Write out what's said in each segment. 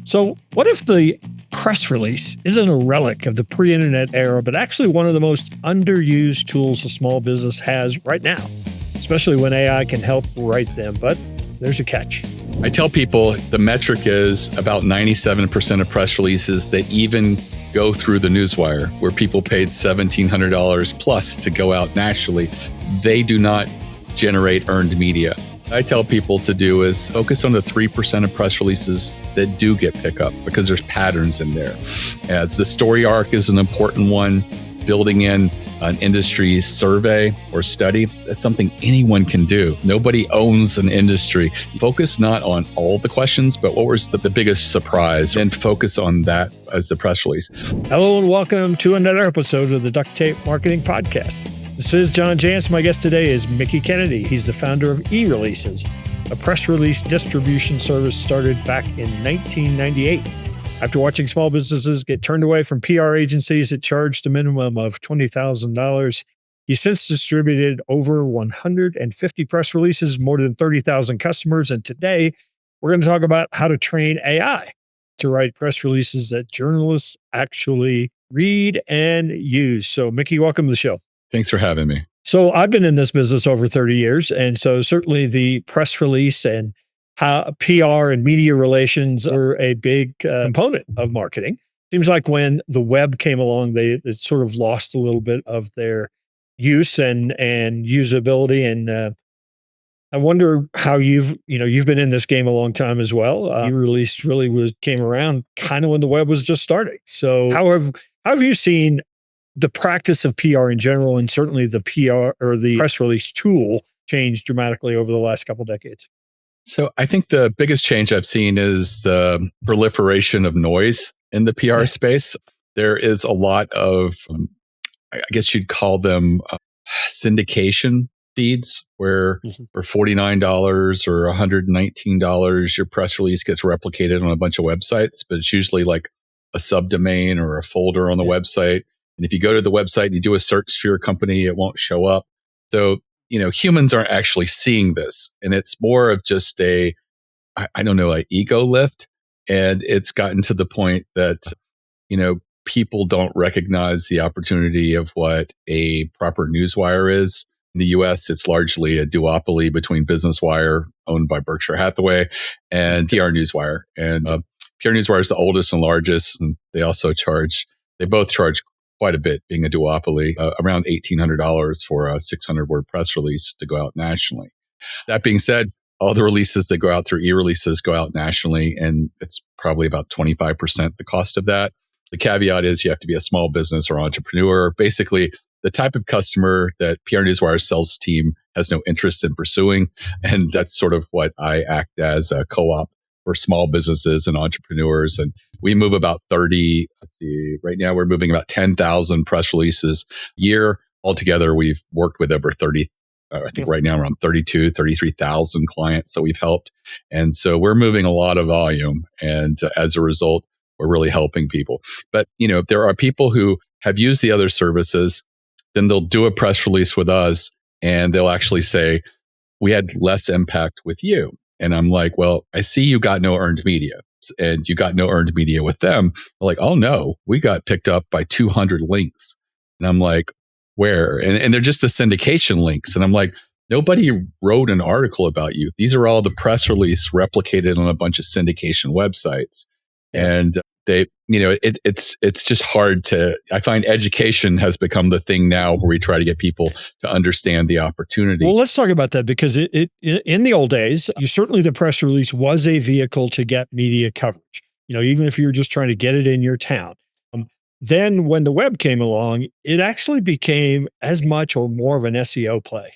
So, what if the press release isn't a relic of the pre-internet era, but actually one of the most underused tools a small business has right now, especially when AI can help write them? But there's a catch. I tell people the metric is about 97% of press releases that even go through the Newswire, where people paid $1,700 plus to go out nationally, they do not generate earned media. I tell people to do is focus on the 3% of press releases that do get pickup, because there's patterns in there. As the story arc is an important one, building in an industry survey or study, that's something anyone can do. Nobody owns an industry. Focus not on all the questions, but what was the biggest surprise, and focus on that as the press release. Hello and welcome to another episode of the Duct Tape Marketing Podcast. This is Jantsch. My guest today is Mickie Kennedy. He's the founder of eReleases, a press release distribution service started back in 1998. After watching small businesses get turned away from PR agencies that charged a minimum of $20,000, he's since distributed over 150 press releases, more than 30,000 customers. And today, we're going to talk about how to train AI to write press releases that journalists actually read and use. So, Mickie, welcome to the show. Thanks for having me. So I've been in this business over 30 years. And so certainly the press release and how PR and media relations are a big component of marketing. Seems like when the web came along, they sort of lost a little bit of their use and usability. And I wonder how you've been in this game a long time as well. eRelease really came around kind of when the web was just starting. So how have you seen the practice of PR in general, and certainly the PR or the press release tool, changed dramatically over the last couple of decades? So I think the biggest change I've seen is the proliferation of noise in the PR space. There is a lot of, I guess you'd call them syndication feeds, where for $49 or $119, your press release gets replicated on a bunch of websites, but it's usually like a subdomain or a folder on the website. And if you go to the website and you do a search for your company, it won't show up. So, humans aren't actually seeing this. And it's more of just an ego lift. And it's gotten to the point that, people don't recognize the opportunity of what a proper newswire is. In the US, it's largely a duopoly between Business Wire, owned by Berkshire Hathaway, and PR Newswire. And PR Newswire is the oldest and largest. And they both charge quite a bit, being a duopoly, around $1,800 for a 600-word press release to go out nationally. That being said, all the releases that go out through eReleases go out nationally, and it's probably about 25% the cost of that. The caveat is you have to be a small business or entrepreneur. Basically, the type of customer that PR Newswire's sales team has no interest in pursuing, and that's sort of what I act as a co-op for small businesses and entrepreneurs. And we move about right now we're moving about 10,000 press releases a year. Altogether, we've worked with over 30, I think right now around 33,000 clients that we've helped. And so we're moving a lot of volume. And as a result, we're really helping people. But, there are people who have used the other services, then they'll do a press release with us and they'll actually say, we had less impact with you. And I'm like, well, I see you got no earned media, and you got no earned media with them. They're like, oh no, we got picked up by 200 links. And I'm like, where? And they're just the syndication links. And I'm like, nobody wrote an article about you. These are all the press release replicated on a bunch of syndication websites. And they, it's just hard I find education has become the thing now where we try to get people to understand the opportunity. Well, let's talk about that, because it in the old days, certainly the press release was a vehicle to get media coverage. Even if you were just trying to get it in your town. Then when the web came along, it actually became as much or more of an SEO play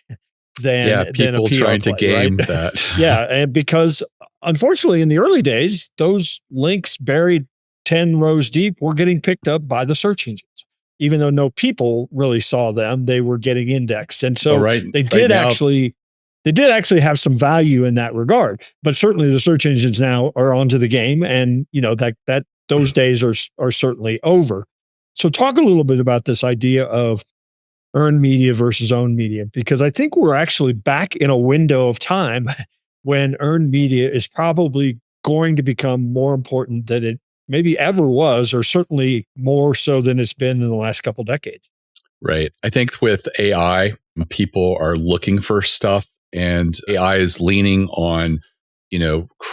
than people a PR trying to play, game right? that. And because unfortunately in the early days, those links buried 10 rows deep were getting picked up by the search engines. Even though no people really saw them, they were getting indexed. And so they did actually have some value in that regard. But certainly the search engines now are onto the game, and that those days are certainly over. So talk a little bit about this idea of earned media versus owned media, because I think we're actually back in a window of time when earned media is probably going to become more important than it maybe ever was, or certainly more so than it's been in the last couple decades. Right. I think with AI, people are looking for stuff, and AI is leaning on,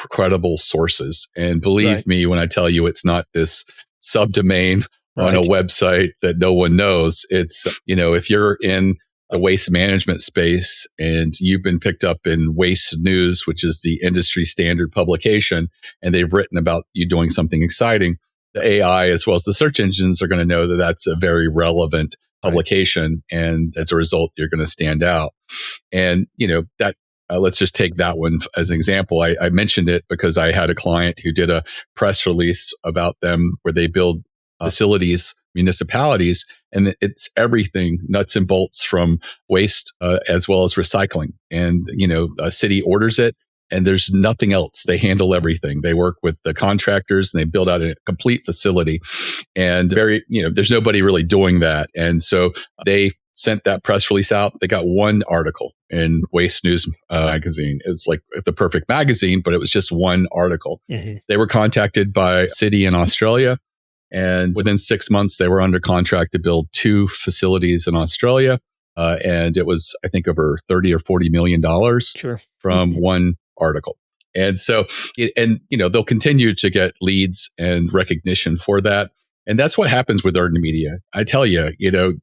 credible sources. And believe me when I tell you, it's not this subdomain on a website that no one knows. It's, if you're in the waste management space and you've been picked up in Waste News, which is the industry standard publication, and they've written about you doing something exciting, the AI as well as the search engines are going to know that that's a very relevant publication. And as a result, you're going to stand out. And, that let's just take that one as an example. I mentioned it because I had a client who did a press release about them where they build facilities, municipalities, and it's everything nuts and bolts from waste as well as recycling. And, a city orders it and there's nothing else. They handle everything. They work with the contractors and they build out a complete facility, and there's nobody really doing that. And so they sent that press release out. They got one article in Waste News magazine. It's like the perfect magazine, but it was just one article. Mm-hmm. They were contacted by a city in Australia, and within 6 months, they were under contract to build 2 facilities in Australia. And it was, I think, over $30 or $40 million from one article. And so, they'll continue to get leads and recognition for that. And that's what happens with earned media. I tell you,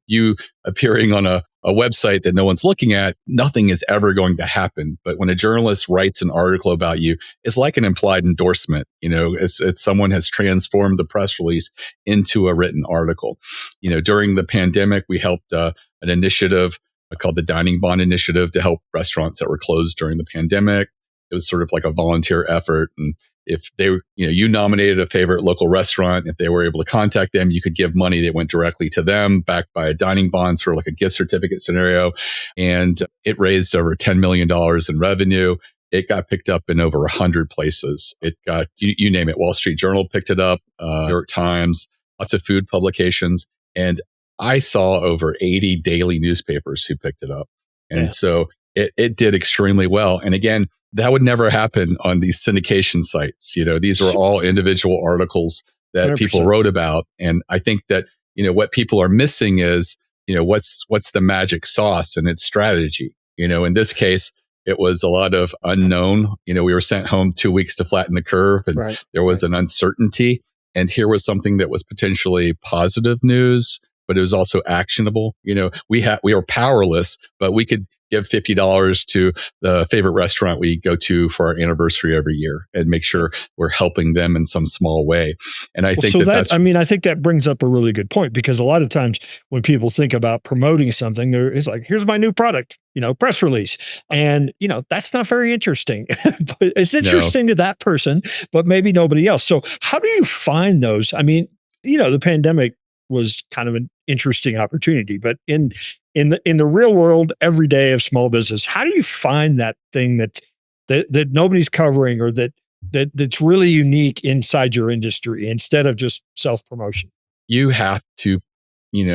you appearing on a website that no one's looking at, nothing is ever going to happen. But when a journalist writes an article about you, it's like an implied endorsement. It's someone has transformed the press release into a written article. During the pandemic, we helped an initiative called the Dining Bond Initiative to help restaurants that were closed during the pandemic. It was sort of like a volunteer effort. And if they, you nominated a favorite local restaurant, if they were able to contact them, you could give money that went directly to them, backed by a dining bond, sort of like a gift certificate scenario. And it raised over $10 million in revenue. It got picked up in over 100 places. It got, you name it, Wall Street Journal picked it up, New York Times, lots of food publications. And I saw over 80 daily newspapers who picked it up. And so it did extremely well. And again, that would never happen on these syndication sites. These were all individual articles that 100%. People wrote about. And I think that, what people are missing is, what's the magic sauce and its strategy. In this case, it was a lot of unknown. We were sent home 2 weeks to flatten the curve, and there was an uncertainty. And here was something that was potentially positive news, but it was also actionable. We were powerless, but we could give $50 to the favorite restaurant we go to for our anniversary every year and make sure we're helping them in some small way. And I think that's, I think that brings up a really good point, because a lot of times when people think about promoting something, it's like, here's my new product, press release. And, that's not very interesting, but it's interesting to that person, but maybe nobody else. So how do you find those? The pandemic was kind of an interesting opportunity, but in the real world, every day of small business, how do you find that thing that nobody's covering, or that's really unique inside your industry, instead of just self-promotion? You have to,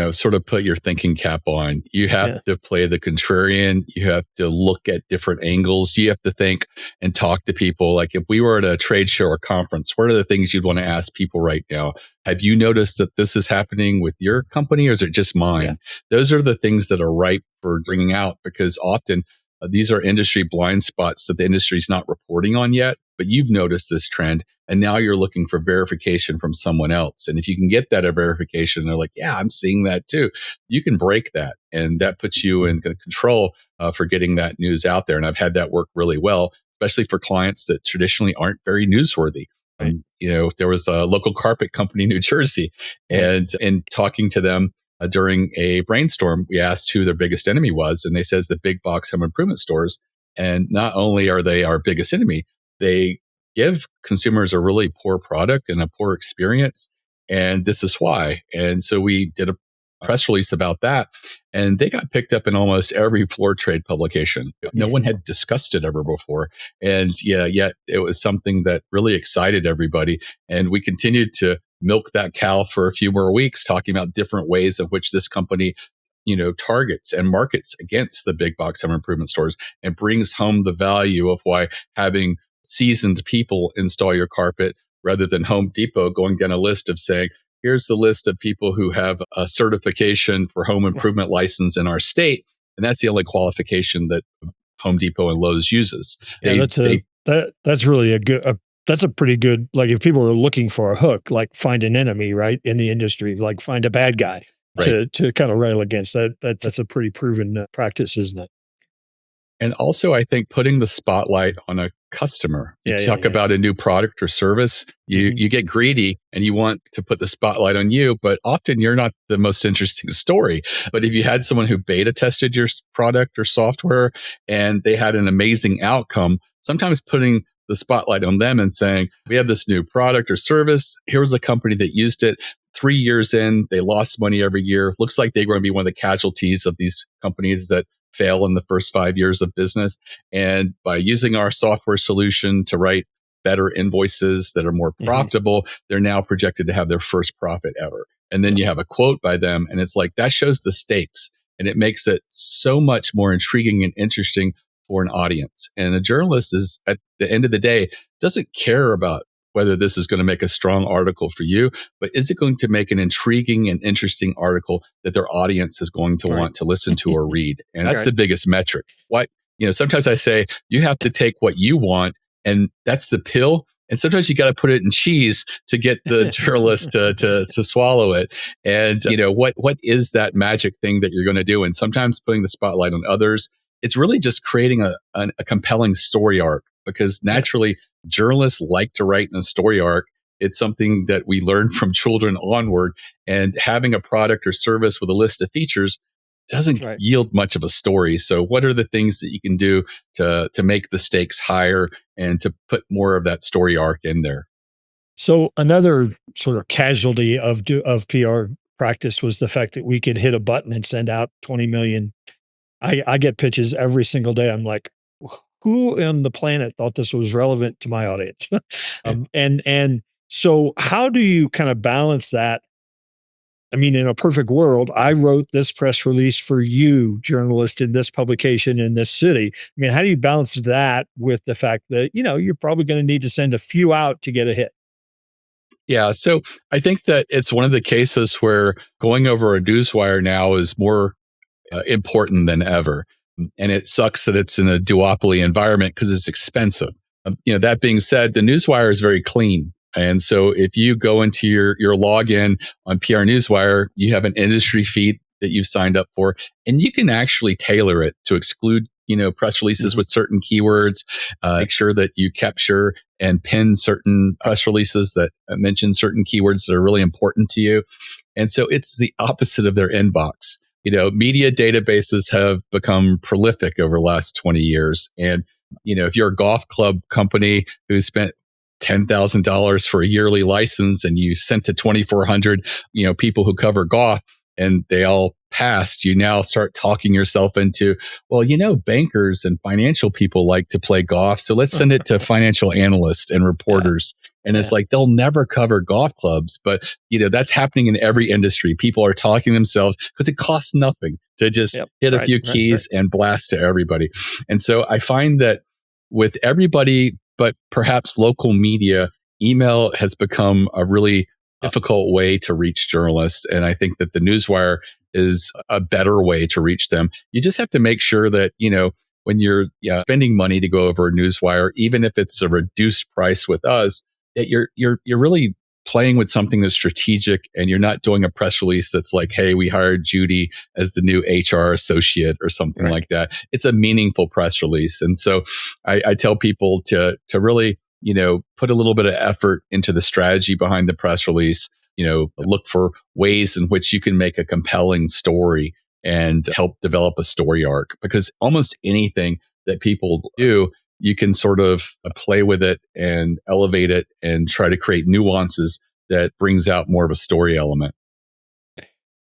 sort of put your thinking cap on. You have to play the contrarian. You have to look at different angles. You have to think and talk to people. Like if we were at a trade show or conference, what are the things you'd want to ask people right now? Have you noticed that this is happening with your company, or is it just mine? Yeah. Those are the things that are ripe for bringing out, because often these are industry blind spots that the industry is not reporting on yet, but you've noticed this trend, and now you're looking for verification from someone else. And if you can get that verification, they're like, yeah, I'm seeing that too. You can break that, and that puts you in control for getting that news out there. And I've had that work really well, especially for clients that traditionally aren't very newsworthy. Right. And, there was a local carpet company in New Jersey, and in talking to them during a brainstorm, we asked who their biggest enemy was, and they says the big box home improvement stores. And not only are they our biggest enemy, they give consumers a really poor product and a poor experience. And this is why. And so we did a press release about that, and they got picked up in almost every floor trade publication. No one had discussed it ever before. And yet it was something that really excited everybody. And we continued to milk that cow for a few more weeks, talking about different ways of which this company, targets and markets against the big box home improvement stores, and brings home the value of why having seasoned people install your carpet rather than Home Depot going down a list of saying, here's the list of people who have a certification for home improvement license in our state. And that's the only qualification that Home Depot and Lowe's uses. Yeah, that's really that's a pretty good, like if people are looking for a hook, like find an enemy, right, in the industry, like find a bad guy to kind of rail against. That's a pretty proven practice, isn't it? And also, I think putting the spotlight on a customer. You talk about a new product or service, you get greedy and you want to put the spotlight on you, but often you're not the most interesting story. But if you had someone who beta tested your product or software and they had an amazing outcome, sometimes putting the spotlight on them and saying, we have this new product or service. Here's a company that used it. 3 years in, they lost money every year. Looks like they're going to be one of the casualties of these companies that fail in the first 5 years of business. And by using our software solution to write better invoices that are more profitable, they're now projected to have their first profit ever. And then you have a quote by them, and it's like, that shows the stakes. And it makes it so much more intriguing and interesting for an audience. And a journalist is, at the end of the day, doesn't care about whether this is going to make a strong article for you, but is it going to make an intriguing and interesting article that their audience is going to want to listen to or read? And that's the biggest metric. Sometimes I say you have to take what you want, and that's the pill. And sometimes you got to put it in cheese to get the journalist to swallow it. And what is that magic thing that you're going to do? And sometimes putting the spotlight on others, it's really just creating a compelling story arc, because naturally journalists like to write in a story arc. It's something that we learn from children onward, and having a product or service with a list of features doesn't yield much of a story. So what are the things that you can do to make the stakes higher and to put more of that story arc in there? So another sort of casualty of PR practice was the fact that we could hit a button and send out 20 million. I get pitches every single day. I'm like, who on the planet thought this was relevant to my audience? And so how do you kind of balance that? I mean, in a perfect world, I wrote this press release for you, journalist, in this publication in this city. I mean, how do you balance that with the fact that, you're probably going to need to send a few out to get a hit? Yeah. So I think that it's one of the cases where going over a newswire now is more important than ever. And it sucks that it's in a duopoly environment because it's expensive. That being said, the newswire is very clean. And so if you go into your login on PR Newswire, you have an industry feed that you've signed up for, and you can actually tailor it to exclude, press releases with certain keywords, make sure that you capture and pin certain press releases that mention certain keywords that are really important to you. And so it's the opposite of their inbox. Media databases have become prolific over the last 20 years. And, if you're a golf club company who spent $10,000 for a yearly license and you sent to 2,400, people who cover golf and they all passed, you now start talking yourself into, bankers and financial people like to play golf. So let's send it to financial analysts and reporters. And it's like, they'll never cover golf clubs, but that's happening in every industry. People are talking themselves because it costs nothing to just hit a few keys and blast to everybody. And so I find that with everybody, but perhaps local media, email has become a really difficult way to reach journalists. And I think that the newswire is a better way to reach them. You just have to make sure that, when you're spending money to go over a newswire, even if it's a reduced price with us, that you're really playing with something that's strategic, and you're not doing a press release that's like, hey, we hired Judy as the new HR associate or something like that. It's a meaningful press release. And so I tell people to really, put a little bit of effort into the strategy behind the press release, look for ways in which you can make a compelling story and help develop a story arc, because almost anything that people do, you can sort of play with it and elevate it and try to create nuances that brings out more of a story element.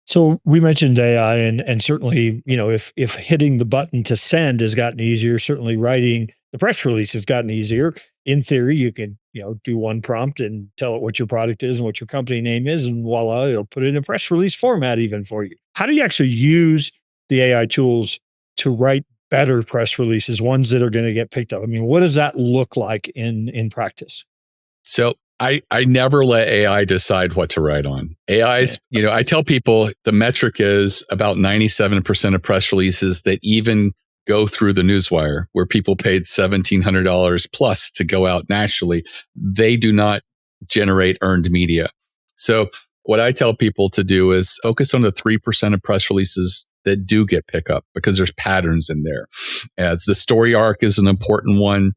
So we mentioned AI, and certainly, if hitting the button to send has gotten easier, certainly writing the press release has gotten easier. In theory, you can, do one prompt and tell it what your product is and what your company name is, and voila, it'll put it in a press release format even for you. How do you actually use the AI tools to write better press releases, ones that are going to get picked up? I mean, what does that look like in practice? So I never let AI decide what to write on. AI's, I tell people the metric is about 97% of press releases that even go through the Newswire, where people paid $1,700 plus to go out nationally, they do not generate earned media. So what I tell people to do is focus on the 3% of press releases that do get pickup, because there's patterns in there. As the story arc is an important one,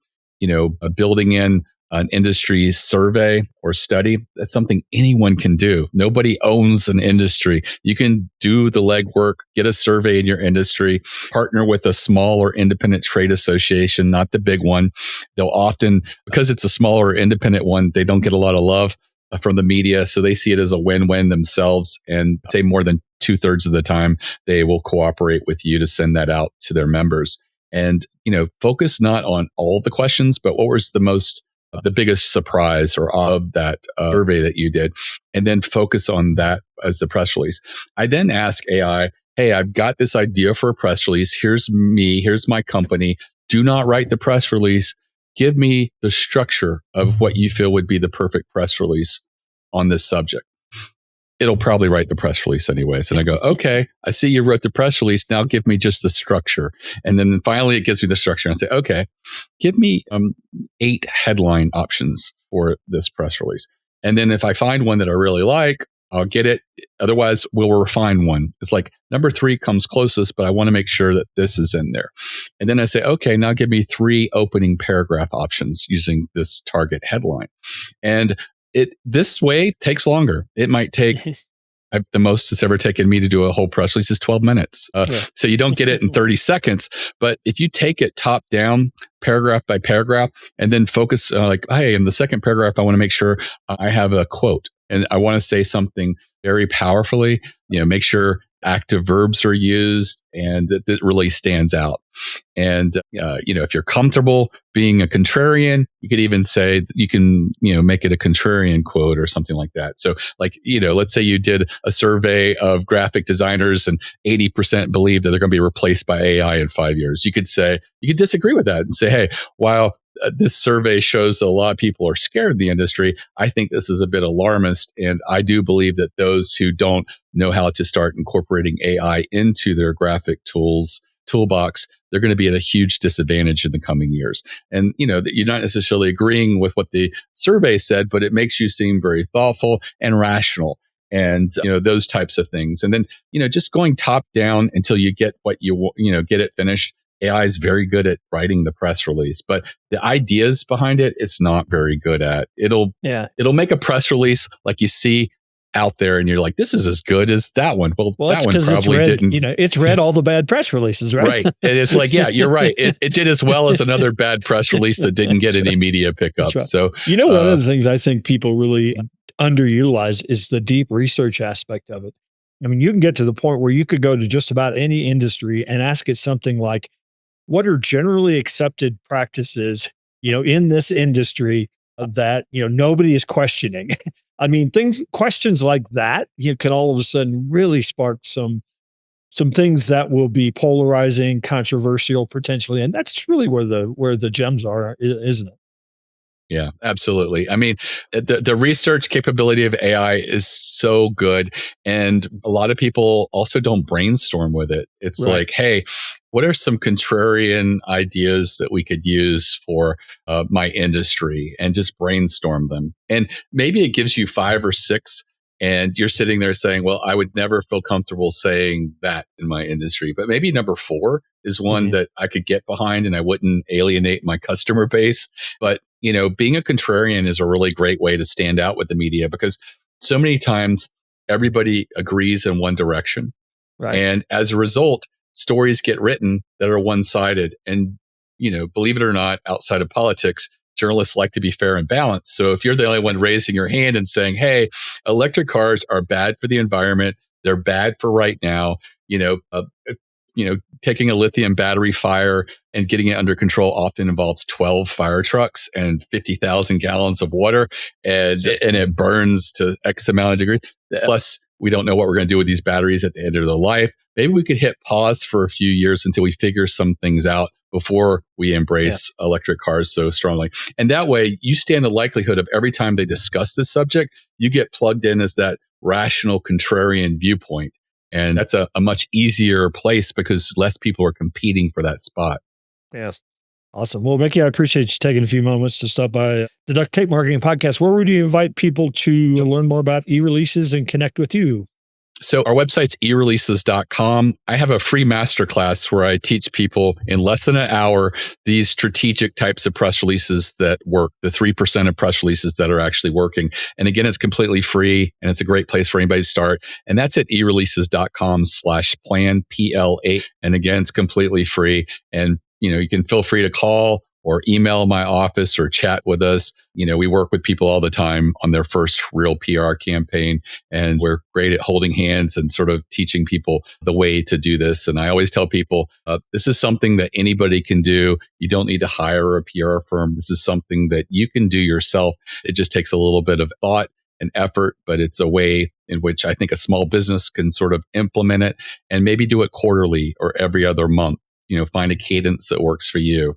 building in an industry survey or study, that's something anyone can do. Nobody owns an industry. You can do the legwork, get a survey in your industry, partner with a small or independent trade association, not the big one. They'll often, because it's a smaller independent one, they don't get a lot of love from the media. So they see it as a win-win themselves. And say more than 2/3 of the time, they will cooperate with you to send that out to their members. And, focus not on all the questions, but what was the biggest surprise or of that survey that you did, and then focus on that as the press release. I then ask AI, hey, I've got this idea for a press release. Here's me. Here's my company. Do not write the press release. Give me the structure of what you feel would be the perfect press release on this subject. It'll probably write the press release anyways. And I go, okay, I see you wrote the press release. Now give me just the structure. And then finally it gives me the structure. And I say, okay, give me 8 headline options for this press release. And then if I find one that I really like, I'll get it. Otherwise, we'll refine one. It's like number 3 comes closest, but I want to make sure that this is in there. And then I say, okay, now give me 3 opening paragraph options using this target headline. And this way takes longer. It might take, the most it's ever taken me to do a whole press release is 12 minutes. So you don't get it in 30 seconds. But if you take it top down, paragraph by paragraph, and then focus like, hey, in the second paragraph, I want to make sure I have a quote and I want to say something very powerfully, make sure active verbs are used and that really stands out. And, if you're comfortable being a contrarian, you could even say, you can, make it a contrarian quote or something like that. So like, let's say you did a survey of graphic designers and 80% believe that they're going to be replaced by AI in 5 years. You could disagree with that and say, hey, while this survey shows a lot of people are scared of the industry, I think this is a bit alarmist. And I do believe that those who don't know how to start incorporating AI into their graphic toolbox, they're going to be at a huge disadvantage in the coming years. And, that you're not necessarily agreeing with what the survey said, but it makes you seem very thoughtful and rational and, those types of things. And then, just going top down until you get what get it finished. AI is very good at writing the press release, but the ideas behind it, it's not very good at. It'll make a press release like you see out there and you're like, this is as good as that one. Well that one probably didn't. It's read all the bad press releases, right? Right. And it's like, yeah, you're right. It did as well as another bad press release that didn't get any media pickup. Right. So, one of the things I think people really underutilize is the deep research aspect of it. I mean, you can get to the point where you could go to just about any industry and ask it something like, what are generally accepted practices, in this industry that, nobody is questioning? I mean, questions like that, can all of a sudden really spark some things that will be polarizing, controversial potentially. And that's really where the gems are, isn't it? Yeah, absolutely. I mean, the research capability of AI is so good. And a lot of people also don't brainstorm with it. It's like, hey, what are some contrarian ideas that we could use for my industry, and just brainstorm them. And maybe it gives you 5 or 6 and you're sitting there saying, well, I would never feel comfortable saying that in my industry. But maybe number 4 is one that I could get behind and I wouldn't alienate my customer base. But, being a contrarian is a really great way to stand out with the media, because so many times everybody agrees in one direction. Right. And as a result, stories get written that are one-sided. And, believe it or not, outside of politics, journalists like to be fair and balanced. So if you're the only one raising your hand and saying, hey, electric cars are bad for the environment, they're bad for right now, taking a lithium battery fire and getting it under control often involves 12 fire trucks and 50,000 gallons of water, and it burns to X amount of degrees. Plus, we don't know what we're going to do with these batteries at the end of their life. Maybe we could hit pause for a few years until we figure some things out before we embrace electric cars so strongly. And that way, you stand the likelihood of every time they discuss this subject, you get plugged in as that rational contrarian viewpoint. And that's a much easier place because less people are competing for that spot. Yes. Awesome. Well, Mickie, I appreciate you taking a few moments to stop by the Duct Tape Marketing Podcast. Where would you invite people to learn more about e-releases and connect with you? So our website's ereleases.com. I have a free masterclass where I teach people in less than an hour these strategic types of press releases that work, the 3% of press releases that are actually working. And again, it's completely free and it's a great place for anybody to start. And that's at ereleases.com/plan, PLA. And again, it's completely free. And you can feel free to call or email my office or chat with us. We work with people all the time on their first real PR campaign, and we're great at holding hands and sort of teaching people the way to do this. And I always tell people, this is something that anybody can do. You don't need to hire a PR firm. This is something that you can do yourself. It just takes a little bit of thought and effort, but it's a way in which I think a small business can sort of implement it and maybe do it quarterly or every other month. Find a cadence that works for you.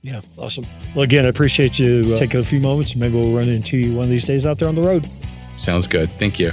Yeah, awesome. Well, again, I appreciate you taking a few moments. Maybe we'll run into you one of these days out there on the road. Sounds good. Thank you.